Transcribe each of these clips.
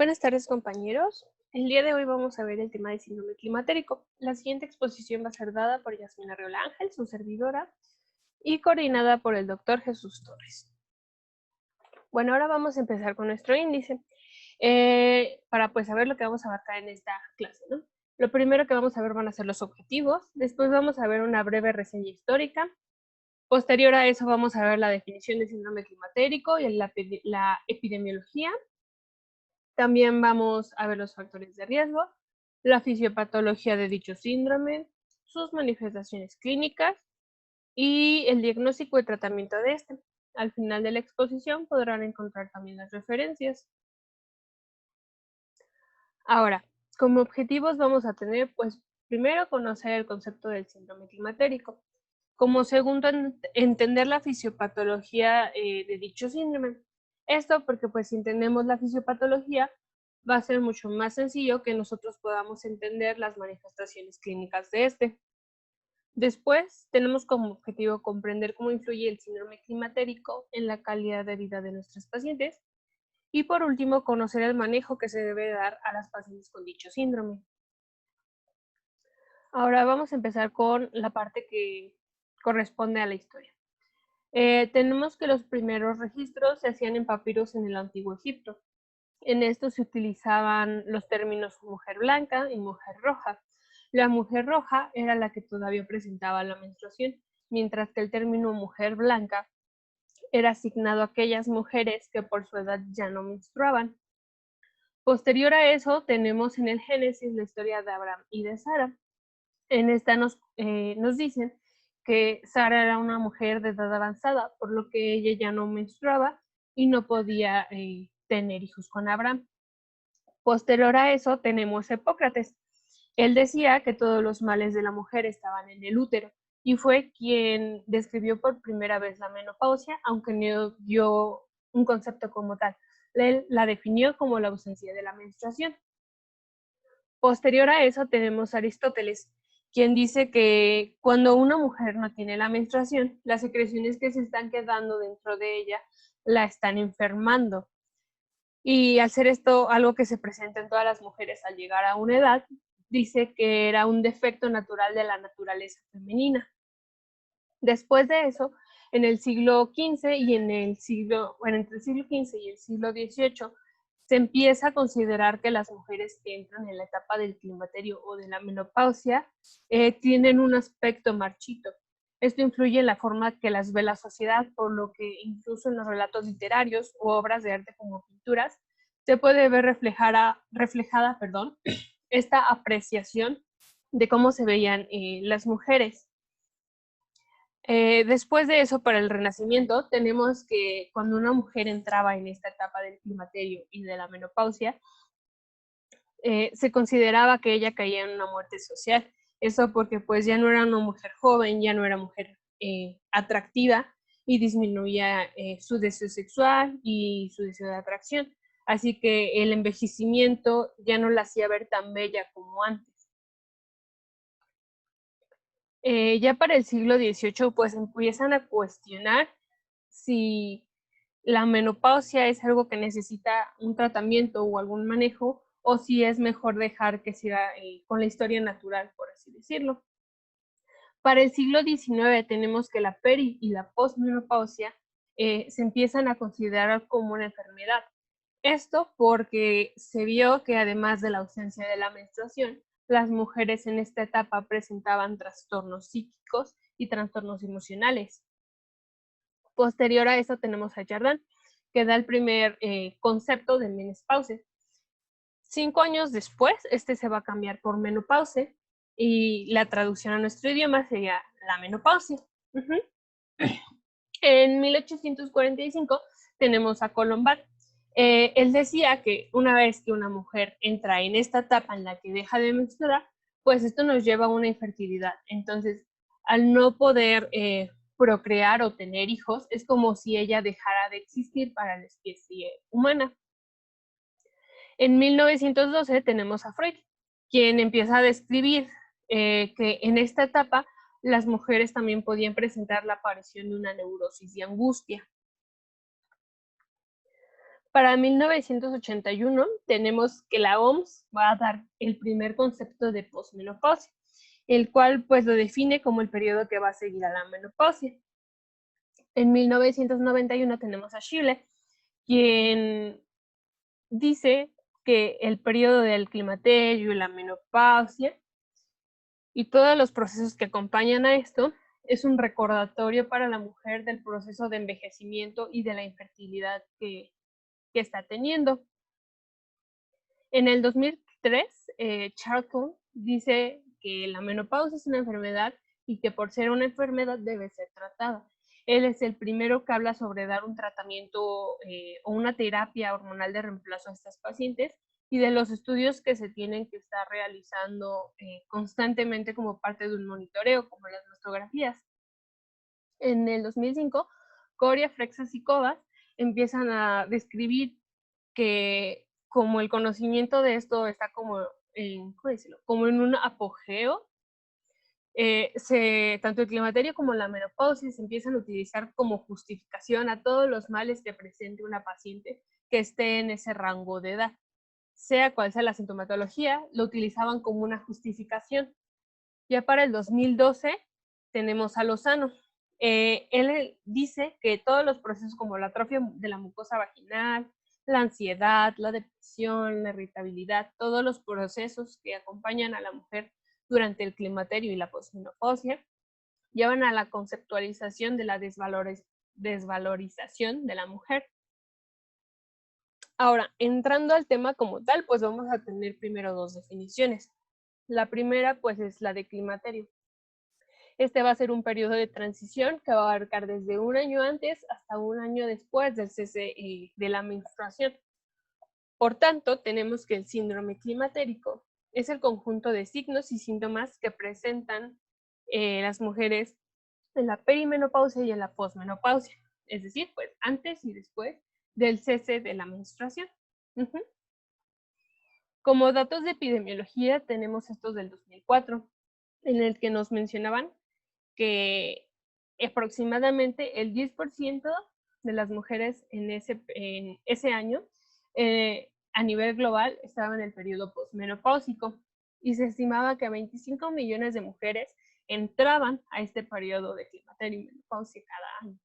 Buenas tardes, compañeros. El día de hoy vamos a ver el tema del síndrome climatérico. La siguiente exposición va a ser dada por Yasmina Arreola Ángel, su servidora, y coordinada por el doctor Jesús Torres. Bueno, ahora vamos a empezar con nuestro índice para saber lo que vamos a abarcar en esta clase, ¿no? Lo primero que vamos a ver van a ser los objetivos, después vamos a ver una breve reseña histórica. Posterior a eso vamos a ver la definición del síndrome climatérico y la epidemiología. También vamos a ver los factores de riesgo, la fisiopatología de dicho síndrome, sus manifestaciones clínicas y el diagnóstico y tratamiento de este. Al final de la exposición podrán encontrar también las referencias. Ahora, como objetivos vamos a tener, primero conocer el concepto del síndrome climatérico. Como segundo, entender la fisiopatología de dicho síndrome. Esto porque si entendemos la fisiopatología, va a ser mucho más sencillo que nosotros podamos entender las manifestaciones clínicas de este. Después, tenemos como objetivo comprender cómo influye el síndrome climatérico en la calidad de vida de nuestros pacientes. Y por último, conocer el manejo que se debe dar a las pacientes con dicho síndrome. Ahora vamos a empezar con la parte que corresponde a la historia. Tenemos que los primeros registros se hacían en papiros en el Antiguo Egipto. En esto se utilizaban los términos mujer blanca y mujer roja. La mujer roja era la que todavía presentaba la menstruación, mientras que el término mujer blanca era asignado a aquellas mujeres que por su edad ya no menstruaban. Posterior a eso, tenemos en el Génesis la historia de Abraham y de Sara. En esta nos dicen que Sara era una mujer de edad avanzada, por lo que ella ya no menstruaba y no podía tener hijos con Abraham. Posterior a eso tenemos Hipócrates. Él decía que todos los males de la mujer estaban en el útero y fue quien describió por primera vez la menopausia, aunque no dio un concepto como tal. Él la definió como la ausencia de la menstruación. Posterior a eso tenemos a Aristóteles, quien dice que cuando una mujer no tiene la menstruación, las secreciones que se están quedando dentro de ella la están enfermando. Y al ser esto algo que se presenta en todas las mujeres al llegar a una edad, dice que era un defecto natural de la naturaleza femenina. Después de eso, en el siglo XV y entre el siglo XV y el siglo XVIII, se empieza a considerar que las mujeres que entran en la etapa del climaterio o de la menopausia tienen un aspecto marchito. Esto influye en la forma que las ve la sociedad, por lo que incluso en los relatos literarios u obras de arte como pinturas, se puede ver reflejada esta apreciación de cómo se veían las mujeres. Después de eso, para el Renacimiento, tenemos que cuando una mujer entraba en esta etapa del climaterio y de la menopausia, se consideraba que ella caía en una muerte social. Eso porque ya no era una mujer joven, ya no era mujer atractiva y disminuía su deseo sexual y su deseo de atracción. Así que el envejecimiento ya no la hacía ver tan bella como antes. Ya para el siglo XVIII, empiezan a cuestionar si la menopausia es algo que necesita un tratamiento o algún manejo, o si es mejor dejar que siga con la historia natural, por así decirlo. Para el siglo XIX tenemos que la peri y la posmenopausia se empiezan a considerar como una enfermedad. Esto porque se vio que además de la ausencia de la menstruación, las mujeres en esta etapa presentaban trastornos psíquicos y trastornos emocionales. Posterior a eso tenemos a Jardin, que da el primer concepto de menopausia. 5 años después, este se va a cambiar por menopausia y la traducción a nuestro idioma sería la menopausia. En 1845 tenemos a Colombard. Él decía que una vez que una mujer entra en esta etapa en la que deja de menstruar, esto nos lleva a una infertilidad. Entonces, al no poder procrear o tener hijos, es como si ella dejara de existir para la especie humana. En 1912 tenemos a Freud, quien empieza a describir que en esta etapa las mujeres también podían presentar la aparición de una neurosis y angustia. Para 1981 tenemos que la OMS va a dar el primer concepto de posmenopausia, el cual pues lo define como el periodo que va a seguir a la menopausia. En 1991 tenemos a Chile, quien dice que el periodo del climaterio y la menopausia y todos los procesos que acompañan a esto es un recordatorio para la mujer del proceso de envejecimiento y de la infertilidad que está teniendo. En el 2003, Charlton dice que la menopausia es una enfermedad y que por ser una enfermedad debe ser tratada. Él es el primero que habla sobre dar un tratamiento o una terapia hormonal de reemplazo a estas pacientes y de los estudios que se tienen que estar realizando constantemente como parte de un monitoreo, como las mastografías. En el 2005, Coria, Frexas y Covas empiezan a describir que como el conocimiento de esto está como en un apogeo, tanto el climaterio como la menopausia se empiezan a utilizar como justificación a todos los males que presente una paciente que esté en ese rango de edad. Sea cual sea la sintomatología, lo utilizaban como una justificación. Ya para el 2012 tenemos a Lozano. Él dice que todos los procesos como la atrofia de la mucosa vaginal, la ansiedad, la depresión, la irritabilidad, todos los procesos que acompañan a la mujer durante el climaterio y la posmenopausia llevan a la conceptualización de la desvalorización de la mujer. Ahora, entrando al tema como tal, pues vamos a tener primero dos definiciones. La primera, pues, es la de climaterio. Este va a ser un periodo de transición que va a abarcar desde un año antes hasta un año después del cese de la menstruación. Por tanto, tenemos que el síndrome climatérico es el conjunto de signos y síntomas que presentan las mujeres en la perimenopausia y en la posmenopausia, es decir, pues antes y después del cese de la menstruación. Como datos de epidemiología tenemos estos del 2004, en el que nos mencionaban que aproximadamente el 10% de las mujeres en ese año a nivel global estaban en el periodo posmenopáusico y se estimaba que 25 millones de mujeres entraban a este periodo de climaterio y menopausia cada año.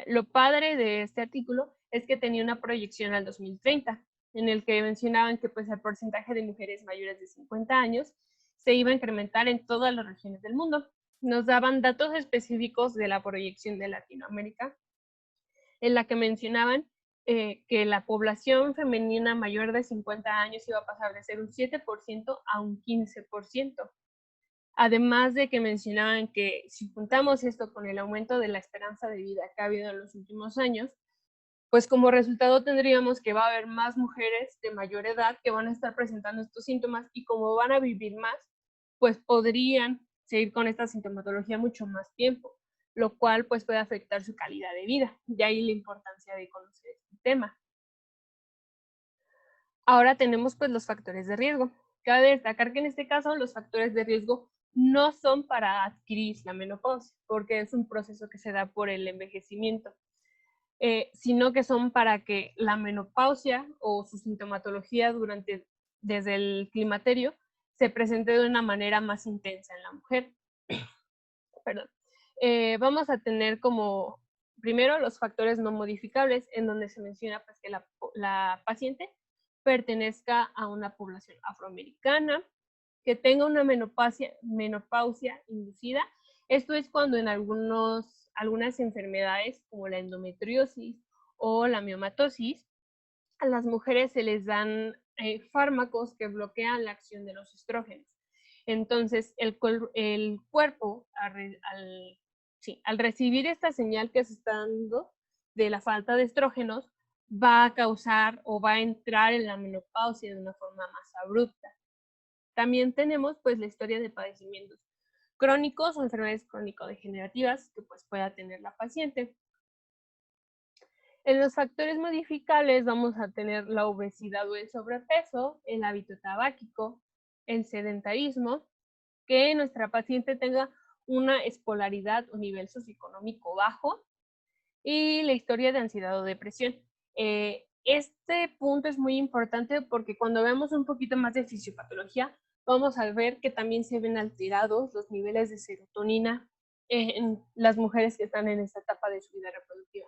Lo padre de este artículo es que tenía una proyección al 2030, en el que mencionaban que pues, el porcentaje de mujeres mayores de 50 años se iba a incrementar en todas las regiones del mundo. Nos daban datos específicos de la proyección de Latinoamérica, en la que mencionaban que la población femenina mayor de 50 años iba a pasar de ser un 7% a un 15%. Además de que mencionaban que si juntamos esto con el aumento de la esperanza de vida que ha habido en los últimos años, pues como resultado tendríamos que va a haber más mujeres de mayor edad que van a estar presentando estos síntomas y como van a vivir más, pues podrían seguir con esta sintomatología mucho más tiempo, lo cual pues puede afectar su calidad de vida. De ahí la importancia de conocer este tema. Ahora tenemos pues los factores de riesgo. Cabe destacar que en este caso los factores de riesgo no son para adquirir la menopausia, porque es un proceso que se da por el envejecimiento, sino que son para que la menopausia o su sintomatología desde el climaterio se presente de una manera más intensa en la mujer. Perdón. Vamos a tener como primero los factores no modificables, en donde se menciona pues, que la paciente pertenezca a una población afroamericana, que tenga una menopausia inducida. Esto es cuando en algunas enfermedades como la endometriosis o la miomatosis, a las mujeres se les dan fármacos que bloquean la acción de los estrógenos. Entonces, el cuerpo, al recibir esta señal que se está dando de la falta de estrógenos, va a causar o va a entrar en la menopausia de una forma más abrupta. También tenemos pues la historia de padecimientos crónicos o enfermedades crónico-degenerativas que pues pueda tener la paciente. En los factores modificables vamos a tener la obesidad o el sobrepeso, el hábito tabáquico, el sedentarismo, que nuestra paciente tenga una escolaridad o nivel socioeconómico bajo y la historia de ansiedad o depresión. Este punto es muy importante porque cuando vemos un poquito más de fisiopatología, vamos a ver que también se ven alterados los niveles de serotonina en las mujeres que están en esta etapa de su vida reproductiva.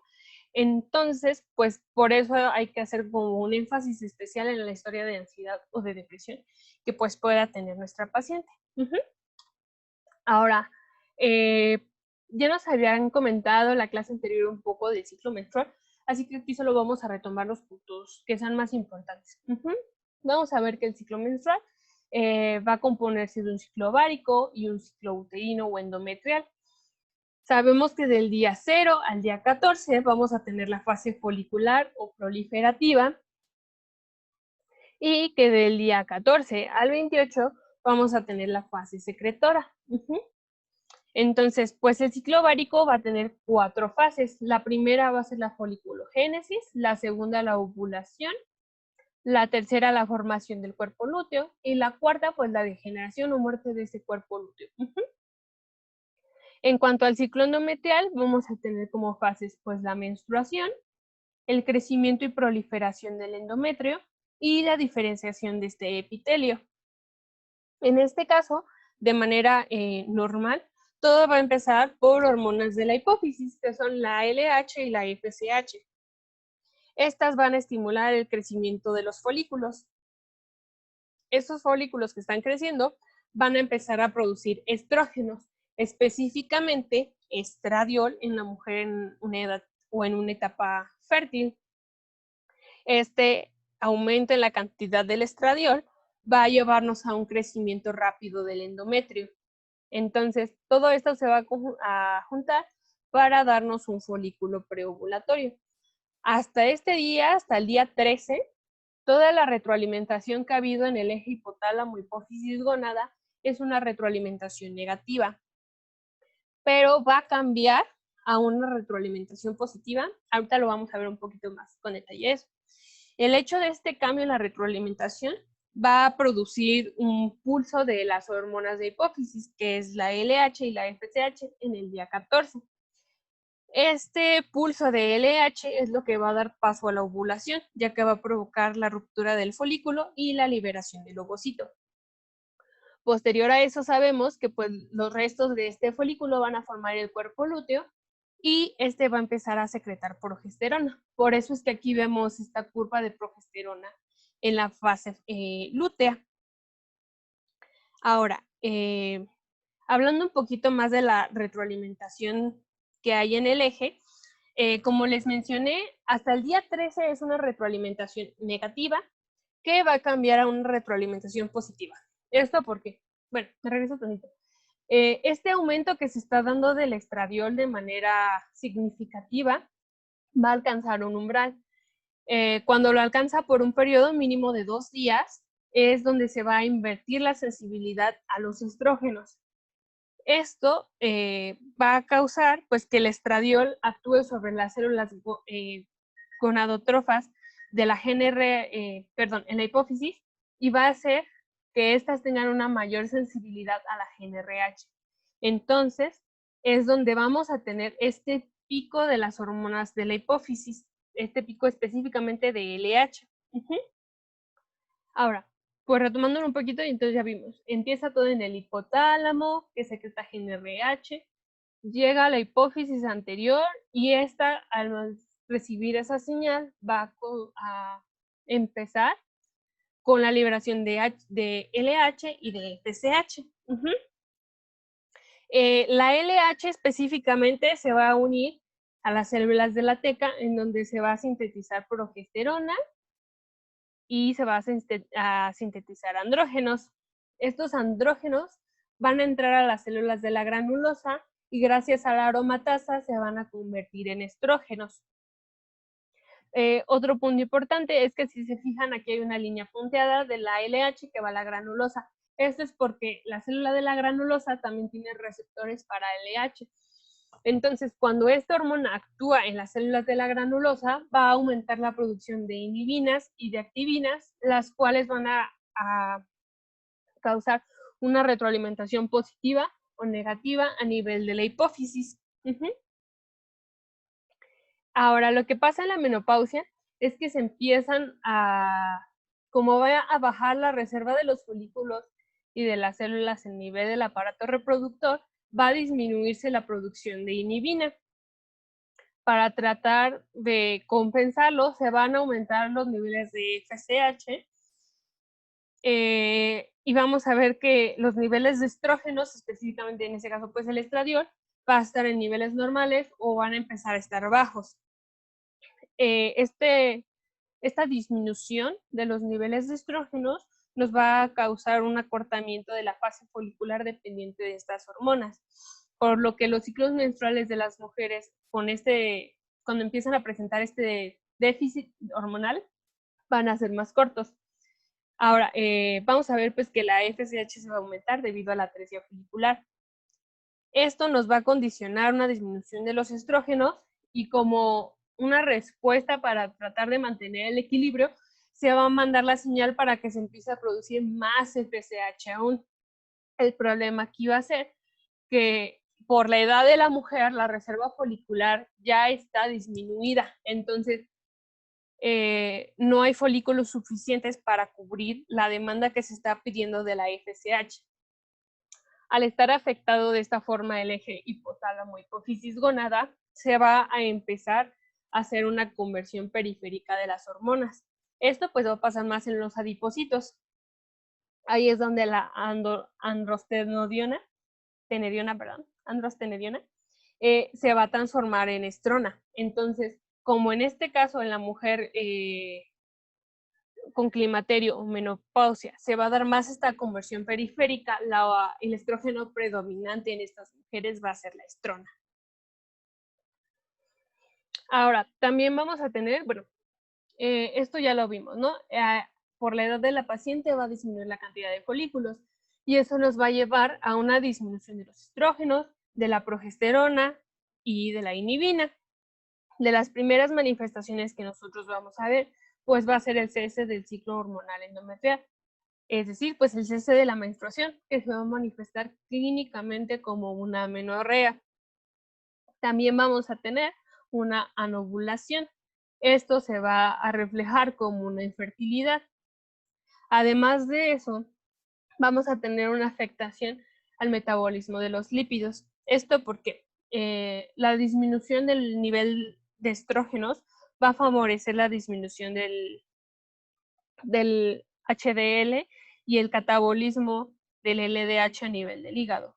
Entonces, pues por eso hay que hacer como un énfasis especial en la historia de ansiedad o de depresión que pues pueda tener nuestra paciente. Ahora, ya nos habían comentado en la clase anterior un poco del ciclo menstrual, así que aquí solo vamos a retomar los puntos que sean más importantes. Vamos a ver que el ciclo menstrual va a componerse de un ciclo ovárico y un ciclo uterino o endometrial. Sabemos que del día 0 al día 14 vamos a tener la fase folicular o proliferativa y que del día 14 al 28 vamos a tener la fase secretora. Entonces, pues el ciclo ovárico va a tener 4 fases. La primera va a ser la foliculogénesis, la segunda la ovulación, la tercera la formación del cuerpo lúteo y la cuarta pues la degeneración o muerte de ese cuerpo lúteo. En cuanto al ciclo endometrial, vamos a tener como fases pues la menstruación, el crecimiento y proliferación del endometrio y la diferenciación de este epitelio. En este caso, de manera normal, todo va a empezar por hormonas de la hipófisis, que son la LH y la FSH. Estas van a estimular el crecimiento de los folículos. Estos folículos que están creciendo van a empezar a producir estrógenos, específicamente estradiol en la mujer en una edad o en una etapa fértil. Este aumento en la cantidad del estradiol va a llevarnos a un crecimiento rápido del endometrio. Entonces, todo esto se va a juntar para darnos un folículo preovulatorio. Hasta este día, hasta el día 13, toda la retroalimentación que ha habido en el eje hipotálamo, hipófisis, gónada es una retroalimentación negativa, pero va a cambiar a una retroalimentación positiva. Ahorita lo vamos a ver un poquito más con detalle eso. El hecho de este cambio en la retroalimentación va a producir un pulso de las hormonas de hipófisis, que es la LH y la FSH en el día 14. Este pulso de LH es lo que va a dar paso a la ovulación, ya que va a provocar la ruptura del folículo y la liberación del ovocito. Posterior a eso sabemos que pues, los restos de este folículo van a formar el cuerpo lúteo y este va a empezar a secretar progesterona. Por eso es que aquí vemos esta curva de progesterona en la fase lútea. Ahora, hablando un poquito más de la retroalimentación que hay en el eje, como les mencioné, hasta el día 13 es una retroalimentación negativa que va a cambiar a una retroalimentación positiva. ¿Esto por qué? Bueno, me regreso tantito. Este aumento que se está dando del estradiol de manera significativa va a alcanzar un umbral. Cuando lo alcanza por un periodo mínimo de 2 días, es donde se va a invertir la sensibilidad a los estrógenos. Esto va a causar pues, que el estradiol actúe sobre las células gonadotrófas de la en la hipófisis y va a hacer que éstas tengan una mayor sensibilidad a la GnRH. Entonces, es donde vamos a tener este pico de las hormonas de la hipófisis, este pico específicamente de LH. Ahora, pues retomando un poquito, y entonces ya vimos, empieza todo en el hipotálamo, que secreta GnRH, llega a la hipófisis anterior y esta, al recibir esa señal, va a empezar con la liberación de LH y de FSH. La LH específicamente se va a unir a las células de la teca, en donde se va a sintetizar progesterona y se va a sintetizar andrógenos. Estos andrógenos van a entrar a las células de la granulosa y gracias a la aromatasa se van a convertir en estrógenos. Otro punto importante es que si se fijan aquí hay una línea punteada de la LH que va a la granulosa. Esto es porque la célula de la granulosa también tiene receptores para LH. Entonces, cuando esta hormona actúa en las células de la granulosa, va a aumentar la producción de inhibinas y de activinas, las cuales van a causar una retroalimentación positiva o negativa a nivel de la hipófisis. Ahora, lo que pasa en la menopausia es que se empiezan como va a bajar la reserva de los folículos y de las células en nivel del aparato reproductor, va a disminuirse la producción de inhibina. Para tratar de compensarlo, se van a aumentar los niveles de FSH y vamos a ver que los niveles de estrógenos, específicamente en este caso pues el estradiol, va a estar en niveles normales o van a empezar a estar bajos. Esta disminución de los niveles de estrógenos nos va a causar un acortamiento de la fase folicular dependiente de estas hormonas, por lo que los ciclos menstruales de las mujeres cuando empiezan a presentar este déficit hormonal van a ser más cortos. Ahora, vamos a ver pues que la FSH se va a aumentar debido a la atresia folicular. Esto nos va a condicionar una disminución de los estrógenos y como una respuesta para tratar de mantener el equilibrio, se va a mandar la señal para que se empiece a producir más FSH aún. El problema aquí va a ser que por la edad de la mujer, la reserva folicular ya está disminuida. Entonces, no hay folículos suficientes para cubrir la demanda que se está pidiendo de la FSH. Al estar afectado de esta forma el eje hipotálamo-hipófisis gónada, se va a empezar a hacer una conversión periférica de las hormonas. Esto pues va a pasar más en los adipocitos. Ahí es donde la androstenediona se va a transformar en estrona. Entonces, como en este caso en la mujer con climaterio o menopausia se va a dar más esta conversión periférica, el estrógeno predominante en estas mujeres va a ser la estrona. Ahora, también vamos a tener, esto ya lo vimos, ¿no? Por la edad de la paciente va a disminuir la cantidad de folículos y eso nos va a llevar a una disminución de los estrógenos, de la progesterona y de la inhibina. De las primeras manifestaciones que nosotros vamos a ver, pues va a ser el cese del ciclo hormonal endometrial. Es decir, pues el cese de la menstruación, que se va a manifestar clínicamente como una amenorrea. También vamos a tener una anovulación. Esto se va a reflejar como una infertilidad. Además de eso, vamos a tener una afectación al metabolismo de los lípidos. Esto porque la disminución del nivel de estrógenos va a favorecer la disminución del HDL y el catabolismo del LDH a nivel del hígado.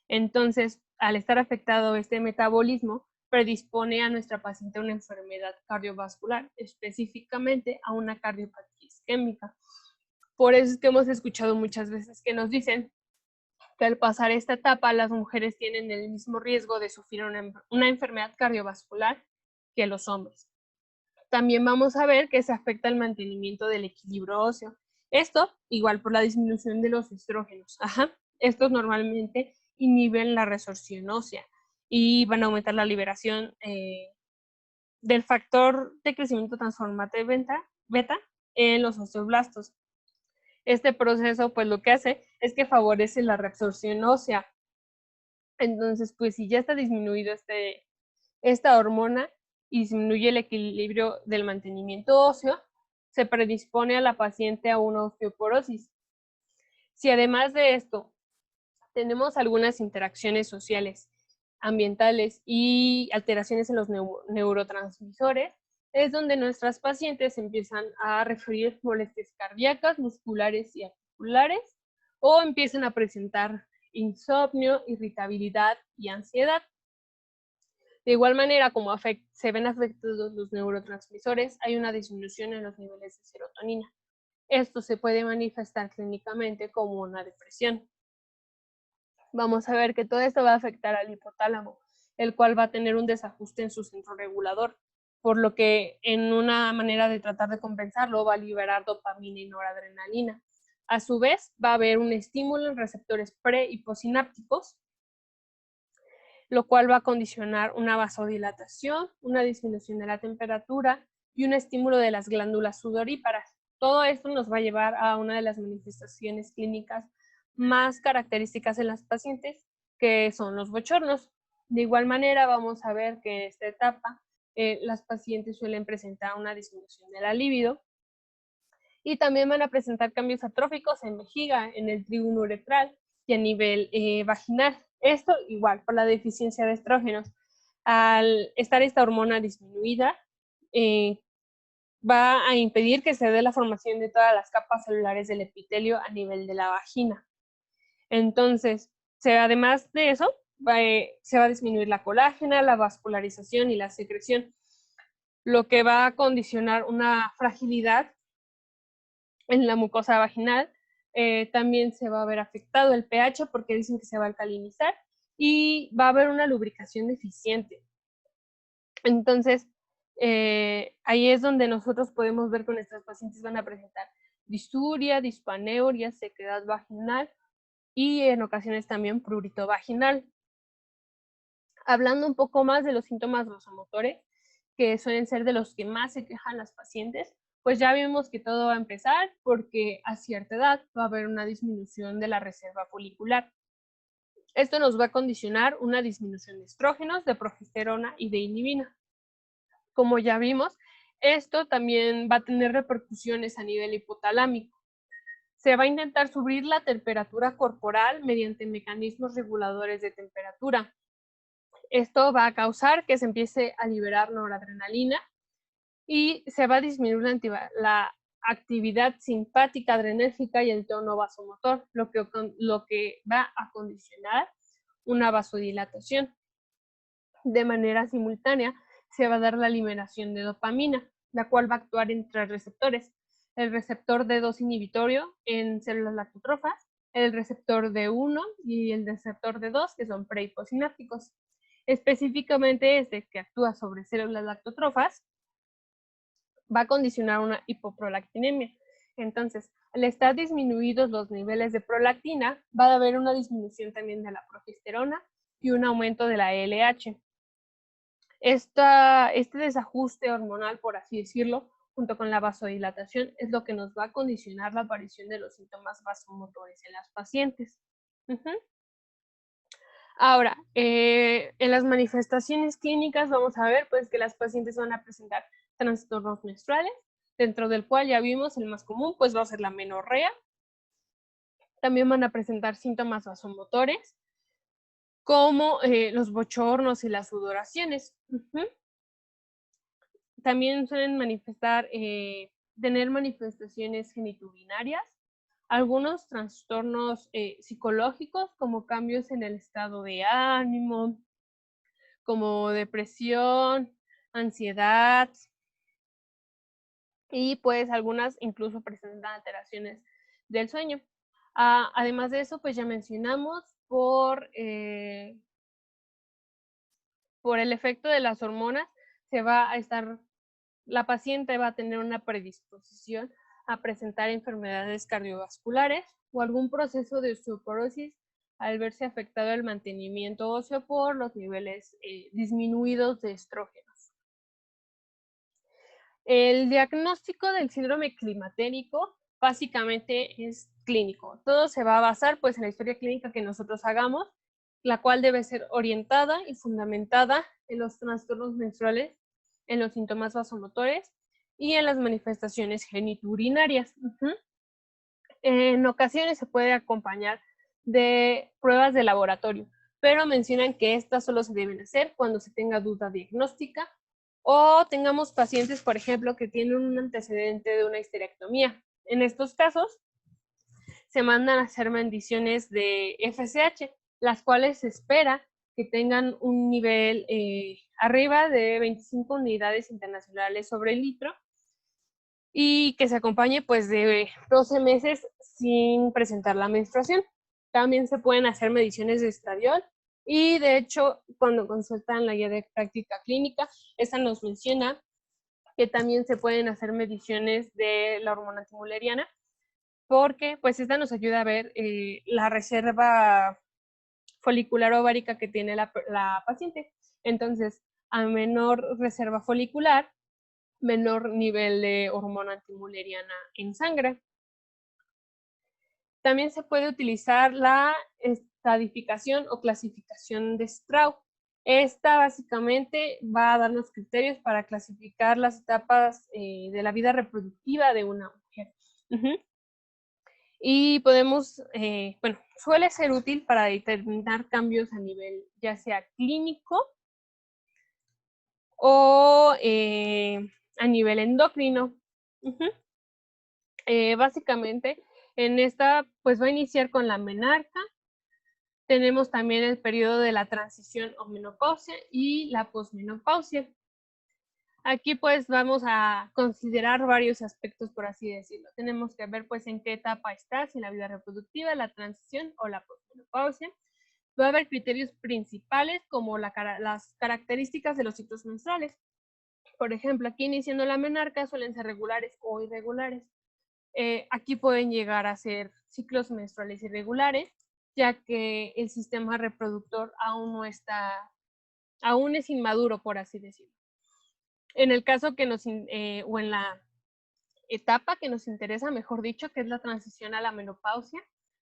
Entonces, al estar afectado este metabolismo, predispone a nuestra paciente a una enfermedad cardiovascular, específicamente a una cardiopatía isquémica. Por eso es que hemos escuchado muchas veces que nos dicen que al pasar esta etapa las mujeres tienen el mismo riesgo de sufrir una enfermedad cardiovascular que los hombres. También vamos a ver que se afecta el mantenimiento del equilibrio óseo. Esto igual por la disminución de los estrógenos. Estos normalmente inhiben la resorción ósea y van a aumentar la liberación del factor de crecimiento transformante beta en los osteoblastos. Este proceso pues lo que hace es que favorece la reabsorción ósea. Entonces pues si ya está disminuido esta hormona y disminuye el equilibrio del mantenimiento óseo, se predispone a la paciente a una osteoporosis. Si además de esto tenemos algunas interacciones sociales, ambientales y alteraciones en los neurotransmisores, es donde nuestras pacientes empiezan a referir molestias cardíacas, musculares y articulares, o empiezan a presentar insomnio, irritabilidad y ansiedad. De igual manera, como se ven afectados los neurotransmisores, hay una disminución en los niveles de serotonina. Esto se puede manifestar clínicamente como una depresión. Vamos a ver que todo esto va a afectar al hipotálamo, el cual va a tener un desajuste en su centro regulador, por lo que en una manera de tratar de compensarlo va a liberar dopamina y noradrenalina. A su vez, va a haber un estímulo en receptores pre- y postsinápticos, lo cual va a condicionar una vasodilatación, una disminución de la temperatura y un estímulo de las glándulas sudoríparas. Todo esto nos va a llevar a una de las manifestaciones clínicas más características en las pacientes, que son los bochornos. De igual manera, vamos a ver que en esta etapa las pacientes suelen presentar una disminución de la libido. Y también van a presentar cambios atróficos en vejiga, en el trigono uretral y a nivel vaginal. Esto igual por la deficiencia de estrógenos. Al estar esta hormona disminuida, va a impedir que se dé la formación de todas las capas celulares del epitelio a nivel de la vagina. Entonces, además de eso, se va a disminuir la colágena, la vascularización y la secreción, lo que va a condicionar una fragilidad en la mucosa vaginal. También se va a ver afectado el pH porque dicen que se va a alcalinizar y va a haber una lubricación deficiente. Entonces, ahí es donde nosotros podemos ver que nuestros pacientes van a presentar disuria, dispaneuria, sequedad vaginal y en ocasiones también prurito vaginal. Hablando un poco más de los síntomas vasomotores, que suelen ser de los que más se quejan las pacientes, pues ya vimos que todo va a empezar porque a cierta edad va a haber una disminución de la reserva folicular. Esto nos va a condicionar una disminución de estrógenos, de progesterona y de inhibina. Como ya vimos, esto también va a tener repercusiones a nivel hipotalámico. Se va a intentar subir la temperatura corporal mediante mecanismos reguladores de temperatura. Esto va a causar que se empiece a liberar noradrenalina y se va a disminuir la actividad simpática adrenérgica y el tono vasomotor, lo que va a condicionar una vasodilatación. De manera simultánea, se va a dar la liberación de dopamina, la cual va a actuar en 3 receptores. El receptor D2 inhibitorio en células lactotrofas, el receptor D1 y el receptor D2, que son pre- y postsinápticos. Específicamente este, que actúa sobre células lactotrofas, va a condicionar una hipoprolactinemia. Entonces, al estar disminuidos los niveles de prolactina, va a haber una disminución también de la progesterona y un aumento de la LH. Este desajuste hormonal, por así decirlo, junto con la vasodilatación, es lo que nos va a condicionar la aparición de los síntomas vasomotores en las pacientes. Ahora, en las manifestaciones clínicas vamos a ver pues, que las pacientes van a presentar trastornos menstruales, dentro del cual ya vimos el más común, pues va a ser la menorrea. También van a presentar síntomas vasomotores, como los bochornos y las sudoraciones. También suelen tener manifestaciones geniturinarias, algunos trastornos psicológicos, como cambios en el estado de ánimo, como depresión, ansiedad, y pues algunas incluso presentan alteraciones del sueño. Además de eso, pues ya mencionamos por el efecto de las hormonas, la paciente va a tener una predisposición a presentar enfermedades cardiovasculares o algún proceso de osteoporosis al verse afectado el mantenimiento óseo por los niveles disminuidos de estrógenos. El diagnóstico del síndrome climatérico básicamente es clínico. Todo se va a basar pues, en la historia clínica que nosotros hagamos, la cual debe ser orientada y fundamentada en los trastornos menstruales, en los síntomas vasomotores y en las manifestaciones geniturinarias. En ocasiones se puede acompañar de pruebas de laboratorio, pero mencionan que estas solo se deben hacer cuando se tenga duda diagnóstica o tengamos pacientes, por ejemplo, que tienen un antecedente de una histerectomía. En estos casos, se mandan a hacer mediciones de FSH, las cuales se espera que tengan un nivel arriba de 25 unidades internacionales sobre el litro y que se acompañe pues de 12 meses sin presentar la menstruación. También se pueden hacer mediciones de estradiol y de hecho cuando consultan la guía de práctica clínica, esta nos menciona que también se pueden hacer mediciones de la hormona antimuleriana porque pues esta nos ayuda a ver la reserva folicular ovárica que tiene la paciente. Entonces, a menor reserva folicular, menor nivel de hormona antimuleriana en sangre. También se puede utilizar la estadificación o clasificación de Straub. Esta básicamente va a darnos criterios para clasificar las etapas de la vida reproductiva de una mujer. Y podemos, bueno, suele ser útil para determinar cambios a nivel ya sea clínico o a nivel endocrino. Básicamente, en esta, pues va a iniciar con la menarca. Tenemos también el periodo de la transición o menopausia y la posmenopausia. Aquí pues vamos a considerar varios aspectos, por así decirlo. Tenemos que ver pues en qué etapa estás en la vida reproductiva, la transición o la posmenopausia. Va a haber criterios principales como las características de los ciclos menstruales. Por ejemplo, aquí iniciando la menarca suelen ser regulares o irregulares. Aquí pueden llegar a ser ciclos menstruales irregulares, ya que el sistema reproductor aún no está, aún es inmaduro, por así decirlo. En el caso que nos, o en la etapa que nos interesa, mejor dicho, que es la transición a la menopausia,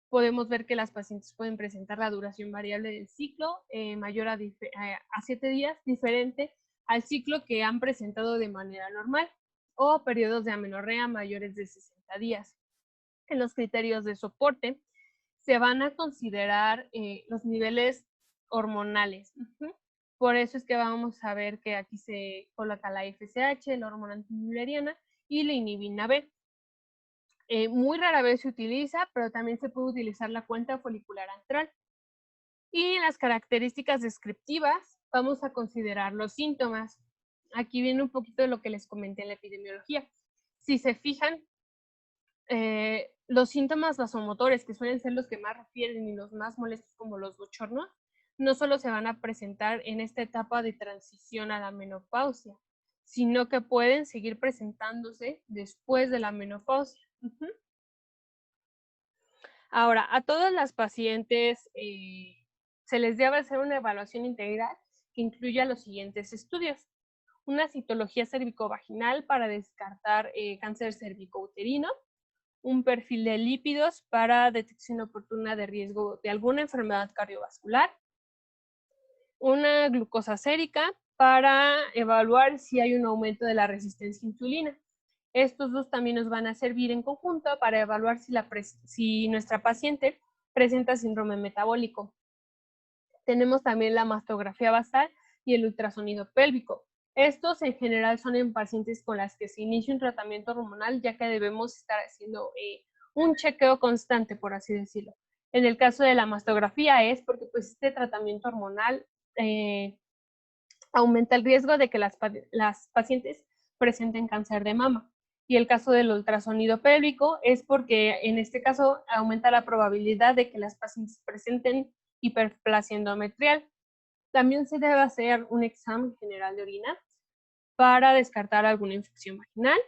podemos ver que las pacientes pueden presentar la duración variable del ciclo mayor a 7 días, diferente al ciclo que han presentado de manera normal, o periodos de amenorrea mayores de 60 días. En los criterios de soporte se van a considerar los niveles hormonales. Por eso es que vamos a ver que aquí se coloca la FSH, la hormona antimülleriana y la inhibina B. Muy rara vez se utiliza, pero también se puede utilizar la cuenta folicular antral. Y en las características descriptivas vamos a considerar los síntomas. Aquí viene un poquito de lo que les comenté en la epidemiología. Si se fijan, los síntomas vasomotores, que suelen ser los que más refieren y los más molestos como los bochornos, no solo se van a presentar en esta etapa de transición a la menopausia, sino que pueden seguir presentándose después de la menopausia. Ahora, a todas las pacientes se les debe hacer una evaluación integral que incluya los siguientes estudios. Una citología cervicovaginal para descartar cáncer cervicouterino, un perfil de lípidos para detección oportuna de riesgo de alguna enfermedad cardiovascular, una glucosa sérica para evaluar si hay un aumento de la resistencia a insulina. Estos dos también nos van a servir en conjunto para evaluar si nuestra paciente presenta síndrome metabólico. Tenemos también la mastografía basal y el ultrasonido pélvico. Estos en general son en pacientes con las que se inicia un tratamiento hormonal, ya que debemos estar haciendo un chequeo constante, por así decirlo. En el caso de la mastografía es porque pues este tratamiento hormonal aumenta el riesgo de que las pacientes presenten cáncer de mama. Y el caso del ultrasonido pélvico es porque en este caso aumenta la probabilidad de que las pacientes presenten hiperplasia endometrial. También se debe hacer un examen general de orina para descartar alguna infección vaginal,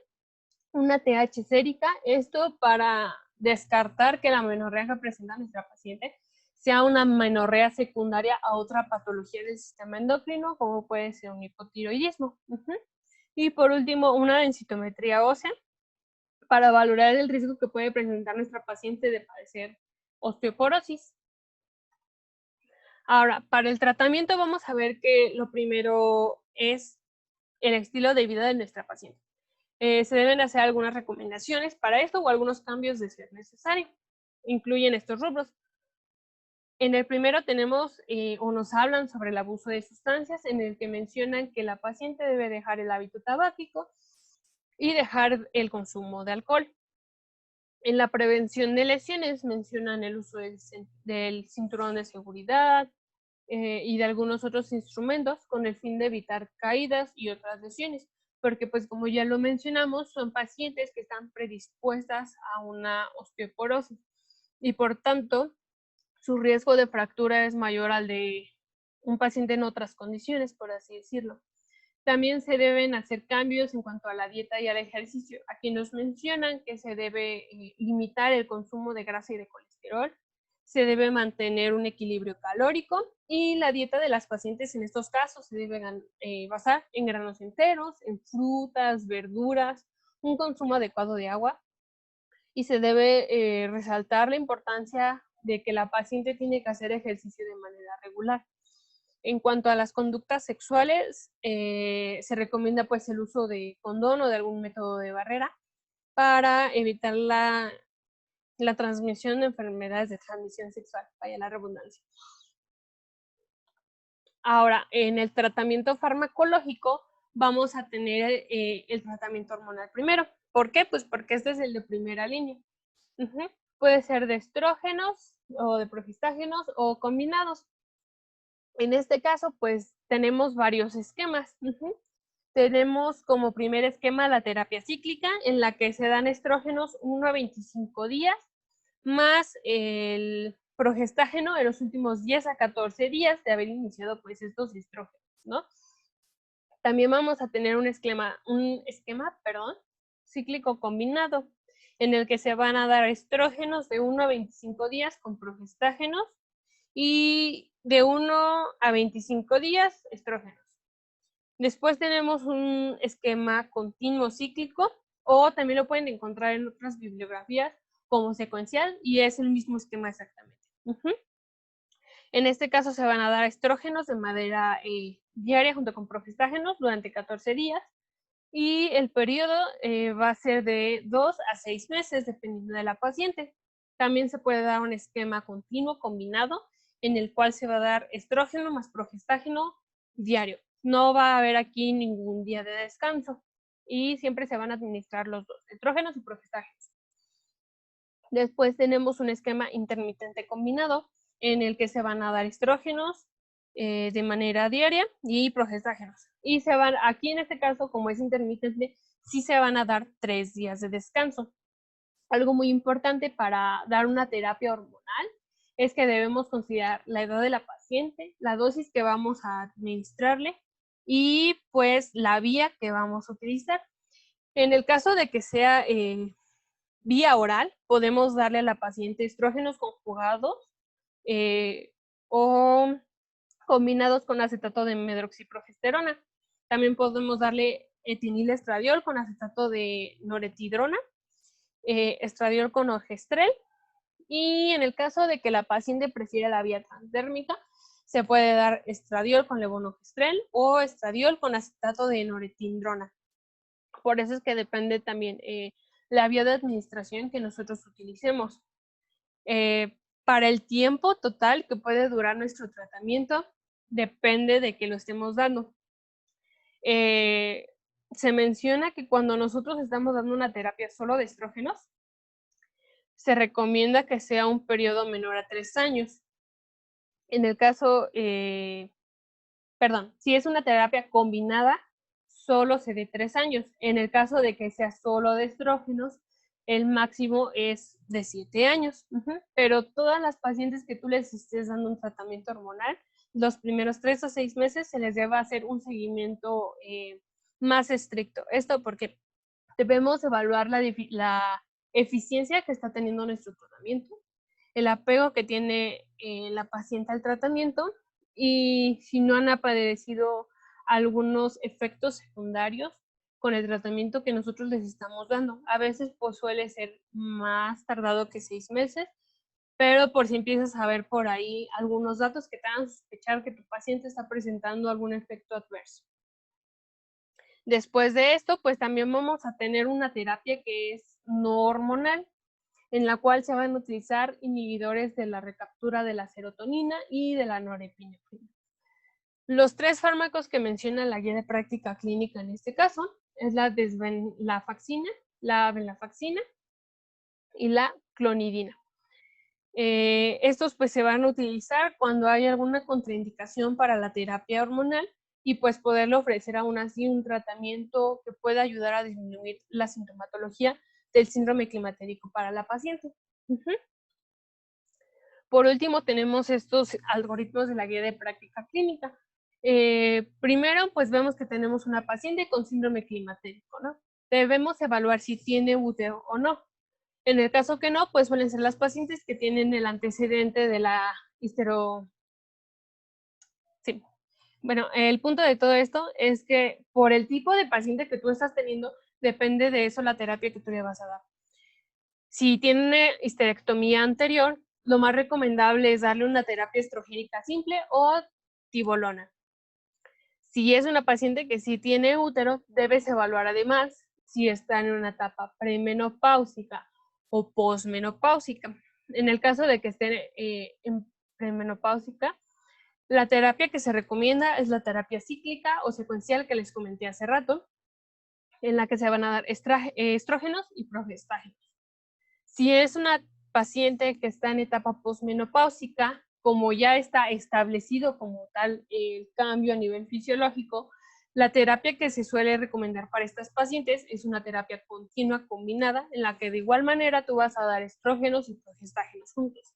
una TH sérica, esto para descartar que la menorrea que presenta nuestra paciente sea una menorrea secundaria a otra patología del sistema endocrino, como puede ser un hipotiroidismo. Y por último, una densitometría ósea para valorar el riesgo que puede presentar nuestra paciente de padecer osteoporosis. Ahora, para el tratamiento vamos a ver que lo primero es el estilo de vida de nuestra paciente. Se deben hacer algunas recomendaciones para esto o algunos cambios de ser necesario. Incluyen estos rubros. En el primero tenemos o nos hablan sobre el abuso de sustancias, en el que mencionan que la paciente debe dejar el hábito tabáquico y dejar el consumo de alcohol. En la prevención de lesiones mencionan el uso del cinturón de seguridad y de algunos otros instrumentos con el fin de evitar caídas y otras lesiones, porque pues como ya lo mencionamos, son pacientes que están predispuestas a una osteoporosis y por tanto su riesgo de fractura es mayor al de un paciente en otras condiciones, por así decirlo. También se deben hacer cambios en cuanto a la dieta y al ejercicio. Aquí nos mencionan que se debe limitar el consumo de grasa y de colesterol, se debe mantener un equilibrio calórico y la dieta de las pacientes en estos casos se debe basar en granos enteros, en frutas, verduras, un consumo adecuado de agua y se debe resaltar la importancia de que la paciente tiene que hacer ejercicio de manera regular. En cuanto a las conductas sexuales, se recomienda pues el uso de condón o de algún método de barrera para evitar la transmisión de enfermedades de transmisión sexual, vaya la redundancia. Ahora, en el tratamiento farmacológico vamos a tener el tratamiento hormonal primero. ¿Por qué? Pues porque este es el de primera línea. Puede ser de estrógenos o de progestágenos o combinados. En este caso, pues tenemos varios esquemas. Tenemos como primer esquema la terapia cíclica, en la que se dan estrógenos 1 a 25 días, más el progestágeno en los últimos 10 a 14 días de haber iniciado pues estos estrógenos, ¿no? También vamos a tener un esquema cíclico combinado, en el que se van a dar estrógenos de 1 a 25 días con progestágenos y de 1 a 25 días estrógenos. Después tenemos un esquema continuo cíclico, o también lo pueden encontrar en otras bibliografías como secuencial, y es el mismo esquema exactamente. En este caso se van a dar estrógenos de manera diaria junto con progestágenos durante 14 días, y el periodo va a ser de 2 a 6 meses, dependiendo de la paciente. También se puede dar un esquema continuo combinado, en el cual se va a dar estrógeno más progestágeno diario. No va a haber aquí ningún día de descanso, y siempre se van a administrar los dos, estrógenos y progestágenos. Después tenemos un esquema intermitente combinado, en el que se van a dar estrógenos de manera diaria y progestágenos. Y se van, aquí en este caso, como es intermitente, sí se van a dar 3 días de descanso. Algo muy importante para dar una terapia hormonal es que debemos considerar la edad de la paciente, la dosis que vamos a administrarle y pues la vía que vamos a utilizar. En el caso de que sea vía oral, podemos darle a la paciente estrógenos conjugados o combinados con acetato de medroxiprogesterona. También podemos darle etinilestradiol con acetato de noretidrona, estradiol con orgestrel, y en el caso de que la paciente prefiera la vía transdérmica, se puede dar estradiol con levonorgestrel o estradiol con acetato de noretidrona. Por eso es que depende también la vía de administración que nosotros utilicemos. Para el tiempo total que puede durar nuestro tratamiento, depende de que lo estemos dando. Se menciona que cuando nosotros estamos dando una terapia solo de estrógenos, se recomienda que sea un periodo menor a 3 años. En el caso, si es una terapia combinada, solo se dé 3 años. En el caso de que sea solo de estrógenos, el máximo es de 7 años. Pero todas las pacientes que tú les estés dando un tratamiento hormonal, los primeros 3 a 6 meses se les debe hacer un seguimiento más estricto. Esto porque debemos evaluar la eficiencia que está teniendo nuestro tratamiento, el apego que tiene la paciente al tratamiento, y si no han padecido algunos efectos secundarios con el tratamiento que nosotros les estamos dando. A veces pues suele ser más tardado que 6 meses, pero por si empiezas a ver por ahí algunos datos que te hagan sospechar que tu paciente está presentando algún efecto adverso. Después de esto, pues también vamos a tener una terapia que es no hormonal, en la cual se van a utilizar inhibidores de la recaptura de la serotonina y de la norepinefrina. Los 3 fármacos que menciona la guía de práctica clínica en este caso es la desvenlafaxina, la venlafaxina y la clonidina. Estos pues se van a utilizar cuando hay alguna contraindicación para la terapia hormonal, y pues poderle ofrecer aún así un tratamiento que pueda ayudar a disminuir la sintomatología del síndrome climatérico para la paciente. Por último, tenemos estos algoritmos de la guía de práctica clínica. Primero, pues vemos que tenemos una paciente con síndrome climatérico, ¿no? Debemos evaluar si tiene útero o no. En el caso que no, pues suelen ser las pacientes que tienen el antecedente de la Sí. Bueno, el punto de todo esto es que por el tipo de paciente que tú estás teniendo, depende de eso la terapia que tú le vas a dar. Si tiene histerectomía anterior, lo más recomendable es darle una terapia estrogénica simple o tibolona. Si es una paciente que sí tiene útero, debes evaluar además si está en una etapa premenopáusica o posmenopáusica. En el caso de que esté en premenopáusica, la terapia que se recomienda es la terapia cíclica o secuencial que les comenté hace rato, en la que se van a dar estrógenos y progestágenos. Si es una paciente que está en etapa posmenopáusica, como ya está establecido como tal el cambio a nivel fisiológico, la terapia que se suele recomendar para estas pacientes es una terapia continua combinada, en la que de igual manera tú vas a dar estrógenos y progestágenos juntos.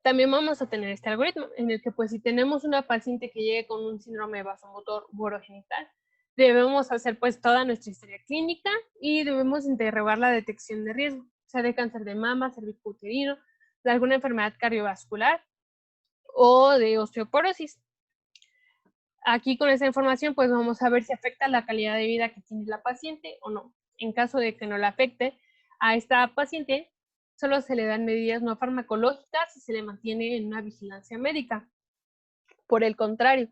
También vamos a tener este algoritmo en el que, pues, si tenemos una paciente que llegue con un síndrome vasomotor urogenital, debemos hacer pues toda nuestra historia clínica y debemos interrogar la detección de riesgo, sea de cáncer de mama, cervicouterino, de alguna enfermedad cardiovascular o de osteoporosis. Aquí con esta información pues vamos a ver si afecta la calidad de vida que tiene la paciente o no. En caso de que no la afecte a esta paciente, solo se le dan medidas no farmacológicas y se le mantiene en una vigilancia médica. Por el contrario,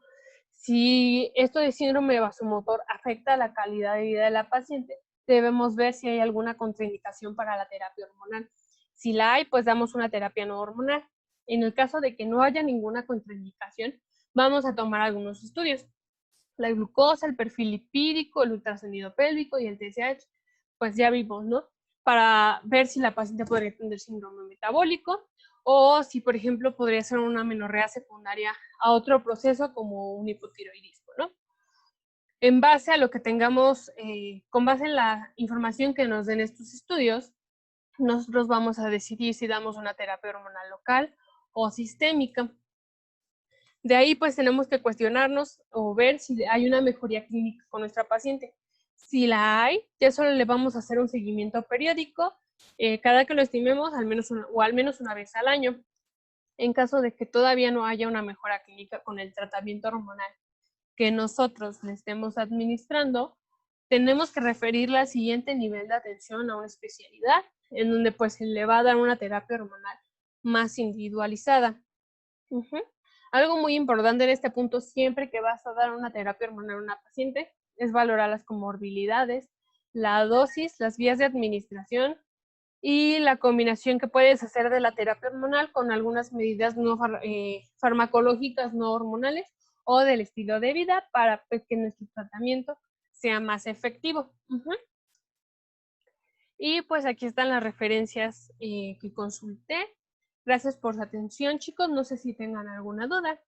si esto de síndrome vasomotor afecta la calidad de vida de la paciente, debemos ver si hay alguna contraindicación para la terapia hormonal. Si la hay, pues damos una terapia no hormonal. En el caso de que no haya ninguna contraindicación, vamos a tomar algunos estudios. La glucosa, el perfil lipídico, el ultrasonido pélvico y el TSH, pues ya vimos, ¿no? Para ver si la paciente podría tener síndrome metabólico o si, por ejemplo, podría ser una amenorrea secundaria a otro proceso como un hipotiroidismo, ¿no? En base a lo que tengamos, con base en la información que nos den estos estudios, nosotros vamos a decidir si damos una terapia hormonal local o sistémica. De ahí, pues, tenemos que cuestionarnos o ver si hay una mejoría clínica con nuestra paciente. Si la hay, ya solo le vamos a hacer un seguimiento periódico, cada que lo estimemos, al menos una vez al año. En caso de que todavía no haya una mejora clínica con el tratamiento hormonal que nosotros le estemos administrando, tenemos que referirla al siguiente nivel de atención a una especialidad, en donde pues se le va a dar una terapia hormonal más individualizada. Algo muy importante en este punto, siempre que vas a dar una terapia hormonal a una paciente, es valorar las comorbilidades, la dosis, las vías de administración y la combinación que puedes hacer de la terapia hormonal con algunas medidas no farmacológicas no hormonales o del estilo de vida para pues, que nuestro tratamiento sea más efectivo. Y pues aquí están las referencias que consulté. Gracias por su atención, chicos. No sé si tengan alguna duda.